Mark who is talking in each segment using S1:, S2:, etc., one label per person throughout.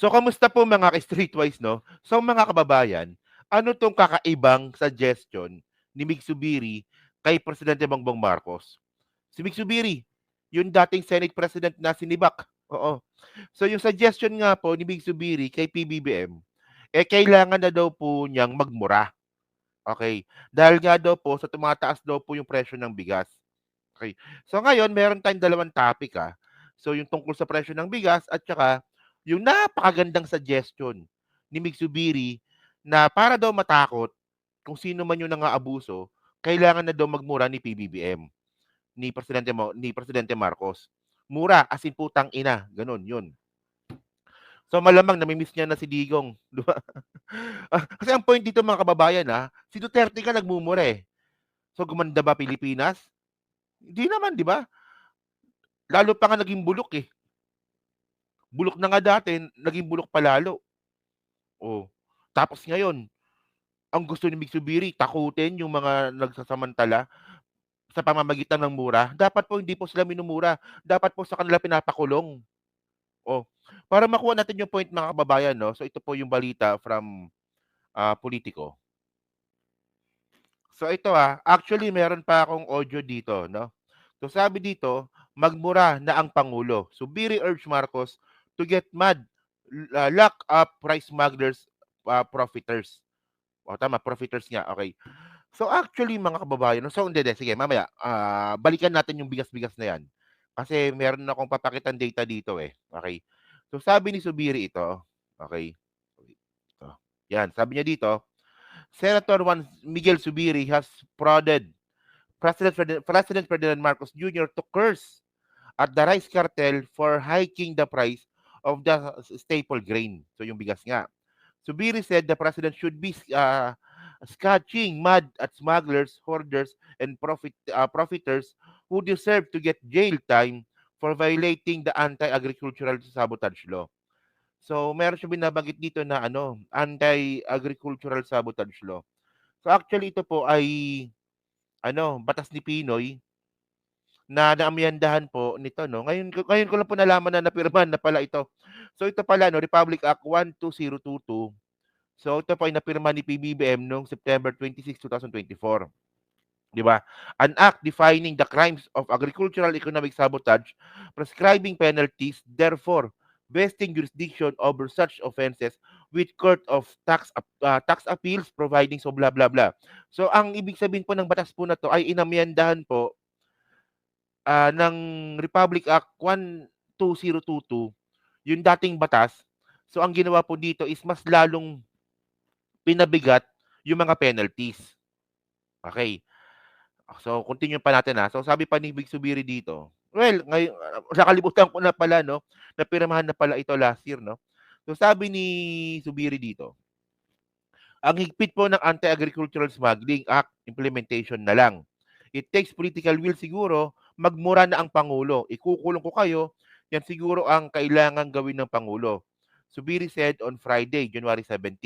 S1: So, kamusta po mga ka-streetwise, no? So, mga kababayan, ano tong kakaibang suggestion ni Mig Subiri kay Presidente Bongbong Marcos? Si Mig Subiri, yung dating Senate President na sinibak. Oo. So, yung suggestion nga po ni Mig Subiri kay PBBM, kailangan na daw po niyang magmura. Okay. Dahil nga daw po sa tumataas daw po yung presyo ng bigas. Okay. So ngayon, meron tayong dalawang topic So yung tungkol sa presyo ng bigas at saka yung napakagandang suggestion ni Migsubiri na para daw matakot kung sino man yung nang-aabuso, kailangan na daw magmura ni PBBM, ni Presidente Marcos. Mura as in putang ina, ganun, yun. So malamang namimiss niya na si Digong, di ba? Kasi ang point dito mga kababayan si Duterte ka nagmumura eh. So gumanda ba Pilipinas? Hindi naman, di ba? Lalo pa nga naging bulok eh. Bulok na nga dati, naging bulok pa lalo. Oh. Tapos ngayon, ang gusto ni Migsubiri, takutin yung mga nagsasamantala sa pamamagitan ng mura. Dapat po hindi po sila minumura. Dapat po sa kanila pinapakulong. Oh. Para makuha natin yung point mga kababayan, no? So ito po yung balita from Politico. So ito actually meron pa akong audio dito, no? So sabi dito, magmura na ang Pangulo. Subiri urge Marcos to get mad, lock up price smugglers, profiters. O tama, profiters nga. Okay. So actually mga kababayan, no? So hindi, sige, mamaya, balikan natin yung bigas-bigas na yan. Kasi meron akong papakitang data dito eh. Okay. So sabi ni Subiri ito, okay. Ito. Yan, sabi niya dito, Senator Juan Miguel Subiri has prodded President Ferdinand Marcos Jr. to curse at the rice cartel for hiking the price of the staple grain. So yung bigas nga. Subiri said the president should be scratching mud at smugglers, hoarders, and profiteers who deserve to get jail time for violating the anti-agricultural sabotage law. So meron siya binabanggit dito na anti-agricultural sabotage law. So actually ito po ay batas ni Pinoy na naamyandahan po nito, no. Ngayon ko lang po nalaman na napirmahan na pala ito. So ito pala, no, Republic Act 12022. So ito po ay napirma ni PBBM noong September 26, 2024. 'Di ba? An act defining the crimes of agricultural economic sabotage, prescribing penalties, therefore vesting jurisdiction over such offenses with court of tax appeals providing so blah blah blah. So ang ibig sabihin po ng batas po na to ay inamyandahan po ng Republic Act 12022, yung dating batas. So ang ginawa po dito is mas lalong pinabigat yung mga penalties. Okay. So continue pa natin So sabi pa ni Big Subiri dito, well, ngayon nakalimutan ko na pala, no, napirmahan na pala ito last year, no. So sabi ni Subiri dito, ang higpit po ng Anti-Agricultural Smuggling Act implementation na lang. It takes political will siguro, magmura na ang Pangulo. Ikukulong ko kayo, yan siguro ang kailangan gawin ng Pangulo. Subiri said on Friday, January 17.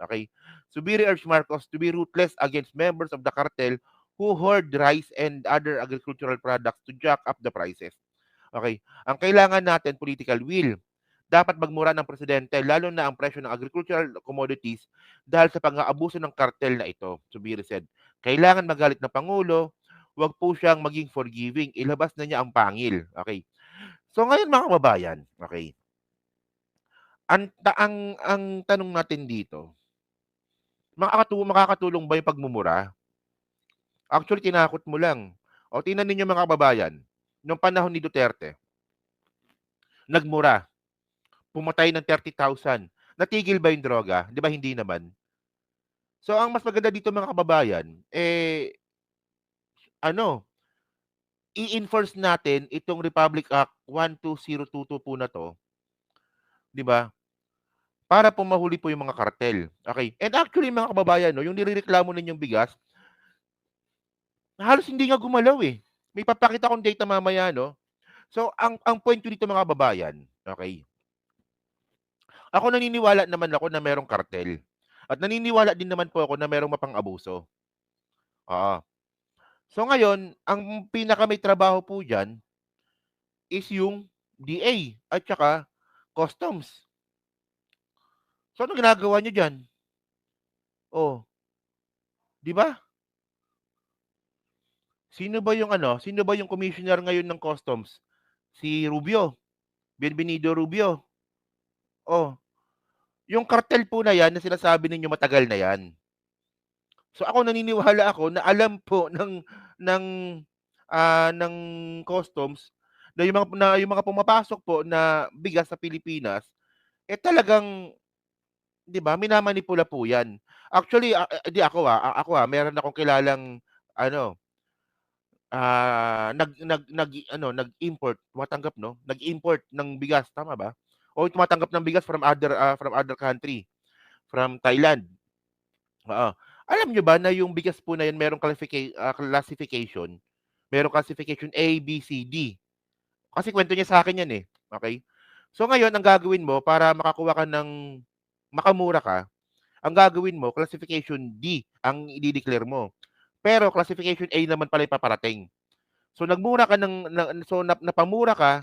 S1: Okay? Subiri urged Marcos to be ruthless against members of the cartel who hoard rice and other agricultural products to jack up the prices. Okay? Ang kailangan natin, political will. Dapat magmura ng presidente, lalo na ang presyo ng agricultural commodities dahil sa pang-aabuso ng cartel na ito, Subiri said. Kailangan magalit na Pangulo, wag po siyang maging forgiving, ilabas na niya ang pangil. Okay. So ngayon mga kababayan, okay. Ang tanong natin dito, makakatulong ba yung pagmumura? Actually, tinakot mo lang. O tingnan ninyo mga kababayan, noong panahon ni Duterte, nagmura, pumatay ng 30,000. Natigil ba yung droga? Di ba hindi naman? So ang mas maganda dito mga kababayan, i-enforce natin itong Republic Act 12022 po na to, 'di ba? Para po mahuli po yung mga kartel. Okay. And actually mga kababayan, no, yung nirereklamo ninyong bigas, halos hindi nga gumalaw eh. May papakita akong data mamaya, no. So ang point ko dito mga kababayan, okay. Ako naniniwala naman ako na merong kartel. At naniniwala din naman po ako na merong mapang-abuso. Oo. So ngayon, ang pinaka may trabaho po diyan is yung DA at saka customs. So, ano ginagawa niyo diyan? Oh, 'di ba? Sino ba yung commissioner ngayon ng customs? Si Rubio, Bienvenido Rubio. Oh, yung cartel po na 'yan na sinasabi ninyo matagal na 'yan. So, ako naniniwala ako na alam po ng customs na yung mga pumapasok po na bigas sa Pilipinas, eh, talagang 'di ba, minamanipula po 'yan. Actually, 'di ako, meron akong kilalang ano, nag-import, tumatanggap 'no, nag-import ng bigas, tama ba? O tumatanggap ng bigas from other country, from Thailand, oo. Alam niyo ba na yung bigas po na 'yan classification, merong classification A, B, C, D. Kasi kuwento niya sa'kin 'yan, eh, okey? So ngayon ang gagawin mo para makakuha ka ng makamura ka, ang gagawin mo classification D ang ide-declare mo. Pero classification A naman pala yung paparating. So nagmura ka napamura ka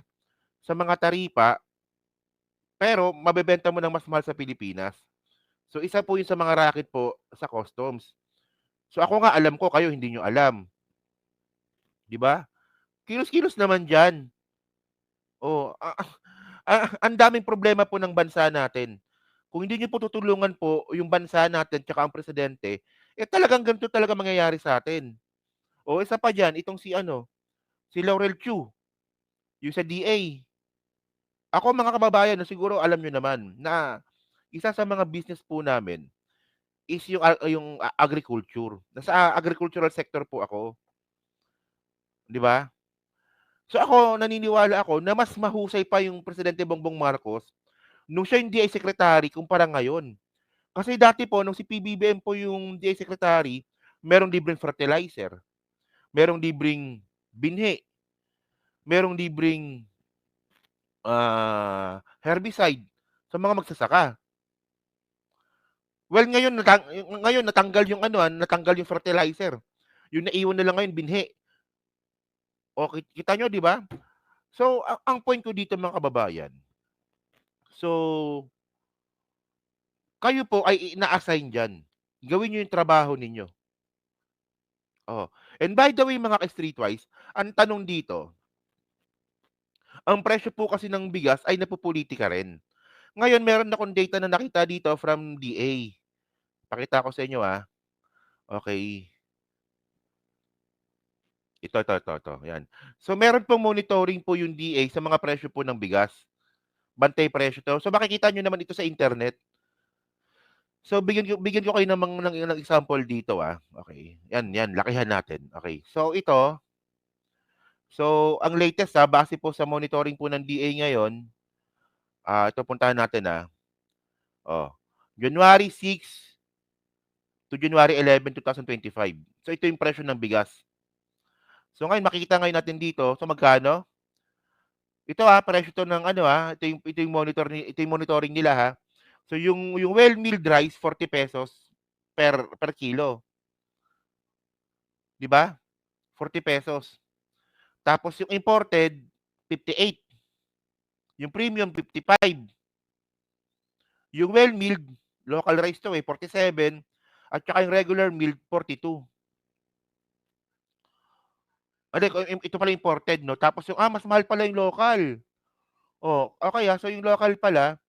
S1: sa mga taripa, pero mabebenta mo ng mas mahal sa Pilipinas. So isa po 'yun sa mga racket po sa customs. So ako nga alam ko, kayo hindi niyo alam, 'di ba? Kilos-kilos naman diyan. Oh, ang daming problema po ng bansa natin. Kung hindi niyo po tutulungan po yung bansa natin tsaka ang presidente, eh, talagang ganito talaga mangyayari sa atin. O isa pa diyan, itong si Laurel Chu, yung sa DA. Ako mga kababayan 'no, siguro alam niyo naman na isa sa mga business po namin is yung agriculture. Nasa agricultural sector po ako, 'di ba? So ako, naniniwala ako na mas mahusay pa yung Presidente Bongbong Marcos nung siya yung DA secretary kumpara ngayon. Kasi dati po nung si PBBM po yung DA secretary, merong libreng fertilizer, merong libreng binhi, merong libreng, herbicide sa mga magsasaka. Well, ngayon natanggal yung fertilizer. Yung naiwan na lang ngayon binhi. O kita niyo 'di ba? So, ang point ko dito mga kababayan, so kayo po ay ina-assign diyan. Gawin niyo yung trabaho ninyo. Oh, and by the way mga ka-Streetwise, ang tanong dito, ang presyo po kasi ng bigas ay napopolitika rin. Ngayon meron akong data na nakita dito from DA. Pakita ko sa inyo, okey. Ito, 'yan. So meron pong monitoring po yung DA sa mga presyo po ng bigas. Bantay presyo 'to. So makikita niyo naman ito sa internet. So bigyan ko kayo ng example dito, okey. 'Yan, lakihan natin, okey. So ang latest, base po sa monitoring po ng DA ngayon, ito puntahan natin, oh, January 6 to January 11, 2025. So ito yung presyo ng bigas. So ngayon makikita ngayon natin dito, so magkano? Ito, presyo 'to ng ito yung monitoring nila, So yung well milled rice ₱40 per kilo, 'di ba? ₱40. Tapos yung imported 58, yung premium 55, yung well milled local rice 'to, 47 at saka yung regular milled 42. Hindi, ito pala imported 'no, tapos mas mahal pala yung local. Oh, okey, so yung local pala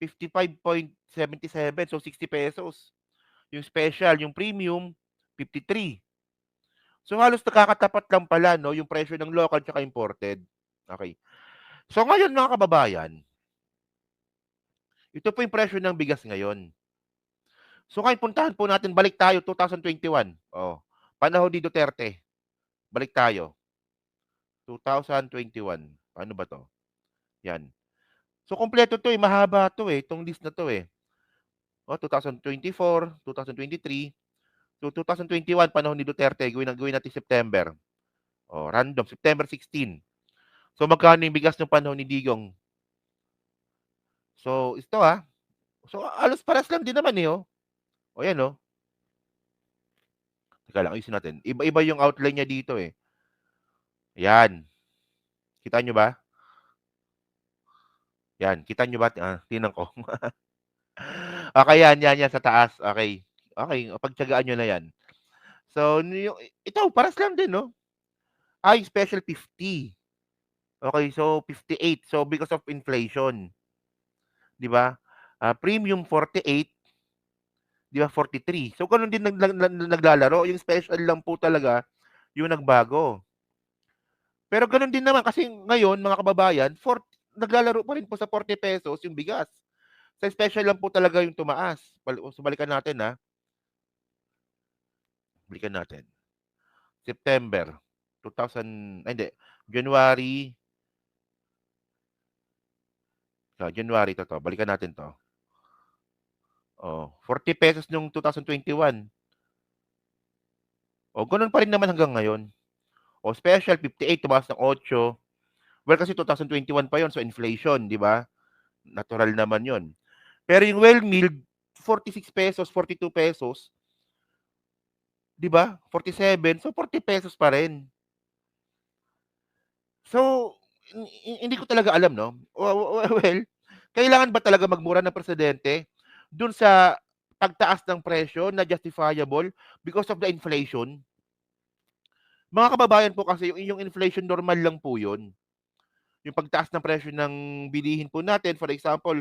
S1: 55.77, so ₱60. Yung special, yung premium 53. So halos nakakatapat lang pala 'no, yung presyo ng local tsaka imported. Okey. So ngayon mga kababayan, ito po yung presyo ng bigas ngayon. So ngayon puntahan po natin, balik tayo 2021, panahon ni Duterte, balik tayo, 2021, paano ba 'to? 'Yan. So kumpleto 'to, mahaba 'to, 'tong list na 'to, 2024, 2023, so 2021 panahon ni Duterte, gawin natin September. Random, September 16. So magkano yung bigas nung panahon ni Digong? So ito, so halos parehas lang din naman, O 'yan, 'no. Teka lang ayusin natin. Iba-iba yung outline niya dito, 'Yan, kita niyo ba? 'Yan, kita niyo ba? Tingnan ko. Okay, yan sa taas. Okay. Okay, pagtiyagaan niyo na yan. So, yung ito paras lang din 'no? Yung special 50. Okay, so 58. So, because of inflation, 'di ba? Premium 48, 'di ba 43. So, gano'n din naglalaro, yung special lang po talaga yung nagbago. Pero gano'n din naman kasi ngayon mga kababayan, naglalaro pa rin po sa ₱40 yung bigas. Sa special lang po talaga yung tumaas. So, balikan natin, balikan natin. September 2000 ay hindi, January, January 'to, balikan natin 'to. Oh, ₱40 nung 2021. Oh, gano'n pa rin naman hanggang ngayon. Oh, special 58 tumaas ng 8. Well, kasi 2021 pa 'yon, so inflation, 'di ba? Natural naman 'yon. Pero yung well-milled, ₱46, ₱42, 'di ba? 47, so ₱40 pa rin. So, hindi ko talaga alam 'no. Well, kailangan ba talaga magmura ng presidente dun sa pagtaas ng presyo na justifiable because of the inflation? Mga kababayan po kasi yung inyong inflation normal lang po yun. Yung pagtaas ng presyo ng bilihin po natin, for example,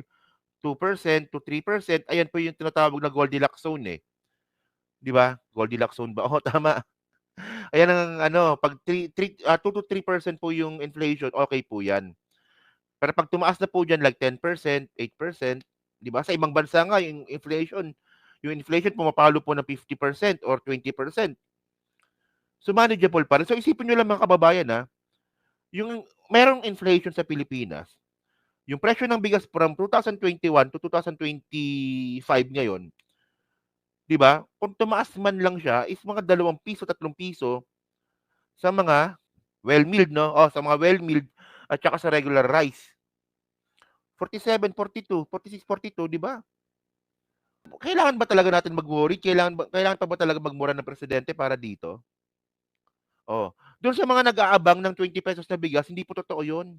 S1: 2% to 3%, ayan po yung tinatawag na Goldilocks zone, eh. 'Di ba? Goldilocks zone ba? Oo, tama. Ayan ang ano, 'pag 2 to 3% po yung inflation, okay po 'yan. Pero 'pag tumaas na po diyan like 10%, 8%, 'di ba? Sa ibang bansa nga yung inflation pumapalo po ng 50% or 20%. So, manageable pa rin. So, isipin niyo lang mga kababayan, yung merong inflation sa Pilipinas, yung presyo ng bigas from 2021 to 2025 ngayon, 'di ba? Kung tumaas man lang siya is mga ₱2, ₱3 sa mga well-milled 'no, sa mga well-milled at saka sa regular rice. 47, 42, 46, 42, 'di ba? Kailangan ba talaga natin mag-worry? Kailangan pa ba talaga magmura ng presidente para dito? Oh, dun sa mga nag-aabang ng ₱20 na bigas, hindi po totoo 'yun.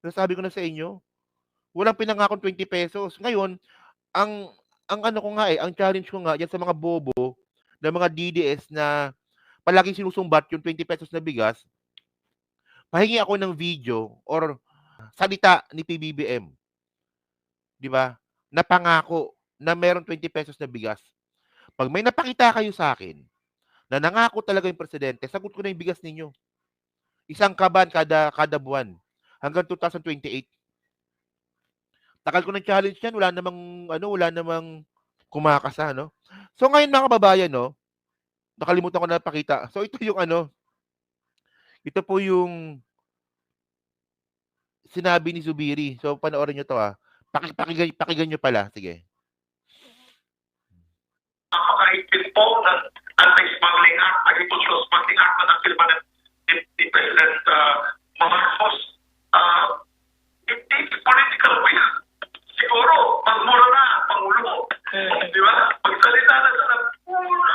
S1: Sinasabi ko na sa inyo, walang pinangakong ₱20. Ngayon, ang ang ano ko nga, ang challenge ko nga diyan sa mga bobo na mga DDS na palaging sinusumbat yung ₱20 na bigas, pahingi ako ng video or salita ni PBBM, 'di ba, na pangako na merong ₱20 na bigas. 'Pag may napakita kayo sa akin na nangako talaga yung presidente, sagot ko na yung bigas ninyo. Isang kaban kada buwan hanggang 2028. Tagal ko ng challenge yan, wala namang kumakasa, no? So ngayon mga kababayan, no, nakalimutan ko na pakita. So ito po yung sinabi ni Zubiri. So panoorin niyo 'to, pakinggan niyo pala, sige.
S2: Napakaigpit po ng Anti-Smuggling Act, Agricultural Smuggling Act na napirma ni President Marcos. Hindi political will. Siguro, magmura na ang Pangulo. Di ba? Magsalita na sa nagmura.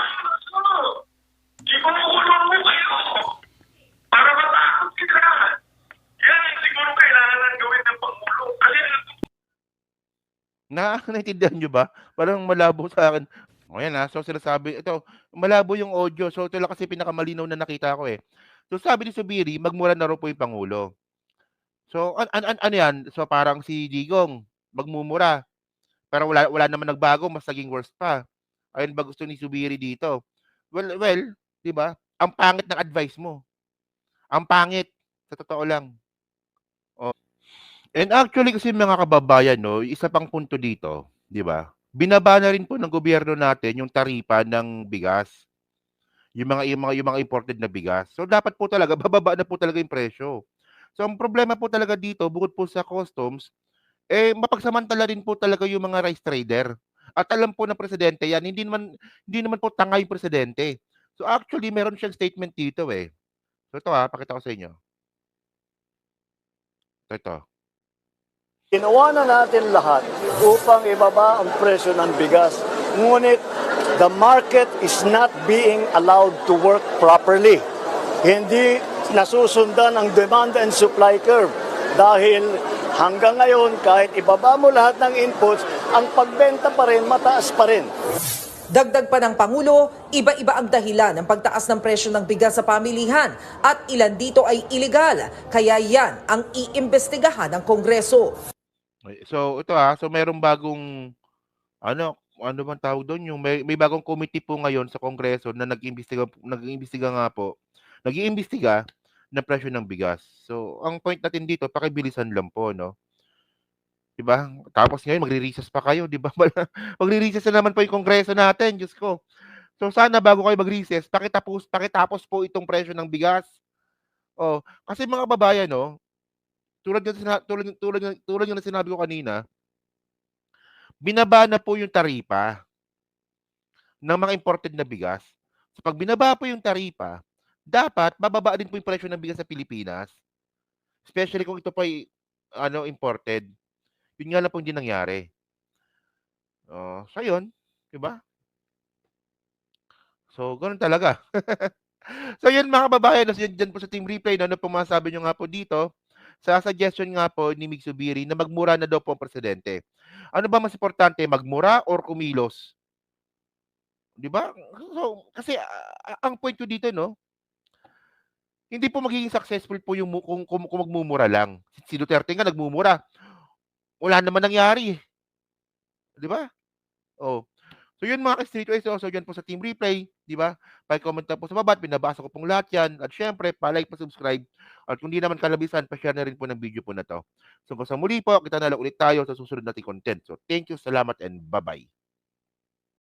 S2: Ibukulong mo kayo para matakot sila. Yan ang siguro kailangan gawin ng Pangulo. Kasi
S1: Naintindihan niyo ba? Parang malabo sa akin. O yan, so sinasabi ito, malabo yung audio. So ito lang kasi pinakamalinaw na nakita ko, eh. So sabi ni Zubiri, magmura na raw po yung pangulo. So ano yan? So parang si Digong magmumura, pero wala naman nagbago, mas naging worse pa. Ayun ba gusto ni Zubiri dito? Well, 'di ba? Ang pangit ng advice mo. Ang pangit, sa totoo lang. Oh. And actually kasi mga kababayan 'no, yung isa pang punto dito, 'di ba? Binaba na rin po ng gobyerno natin yung taripa ng bigas, yung mga imported na bigas. So dapat po talaga bababa na po talaga yung presyo. So ang problema po talaga dito bukod po sa customs, mapagsamantala rin po talaga yung mga rice trader. At alam po ng presidente 'yan, hindi naman po tanga yung presidente. So actually meron siyang statement dito, eh. So ito, pakita ko sa inyo. Ito.
S3: Ginawa na natin lahat upang ibaba ang presyo ng bigas. Ngunit the market is not being allowed to work properly. Hindi nasusundan ang demand and supply curve dahil Hanggang ngayon, kahit ibaba mo lahat ng inputs, ang pagbenta pa rin, mataas pa rin.
S4: Dagdag pa ng Pangulo, iba-iba ang dahilan ng pagtaas ng presyo ng bigas sa pamilihan at ilan dito ay iligal. Kaya yan ang iimbestigahan ng Kongreso.
S1: So ito so merong bagong ano bang tawag doon, yung may bagong committee po ngayon sa Kongreso na nag-iimbestiga ng presyo ng bigas. So ang point natin dito, pakibilisan lang po, no? 'Di ba? Tapos ngayon magre-recess pa kayo, 'di ba? Magre-recess na naman po yung Kongreso natin, Diyos ko. So sana bago kayo mag-recess, pakitapos po itong presyo ng bigas. Oh, kasi mga kababayan, no, tulad ng sinabi ko kanina, binaba na po yung taripa ng mga imported na bigas. So pag binaba po yung taripa, dapat bababa din po yung presyo ng bigas sa Pilipinas. Especially kung ito po ay imported. Yun nga lang po hindi nangyari. So yun, 'di ba? So ganoon talaga. So yun mga kababayan, dyan po sa Team Replay, ano po masasabi nyo nga po dito sa suggestion nga po ni Mig Zubiri na magmura na daw po ang presidente. Ano ba mas importante, magmura or kumilos? 'Di ba? So kasi ang point ko dito, no, hindi po magiging successful po yung kung magmumura lang. Si Duterte nga nagmumura. Wala naman nangyari, 'di ba? Oh. So yun mga ka-streetwise, so dyan po sa Team Replay, 'di ba? Pa-comment lang po sa baba, pinabasa ko pong lahat 'yan. At syempre, pa-like, pa-subscribe. At kung di naman kalabisan, pa-share na rin po ng video po na 'to. So sa muli po, kita na lang ulit tayo sa susunod nating content. So thank you, salamat, and bye-bye.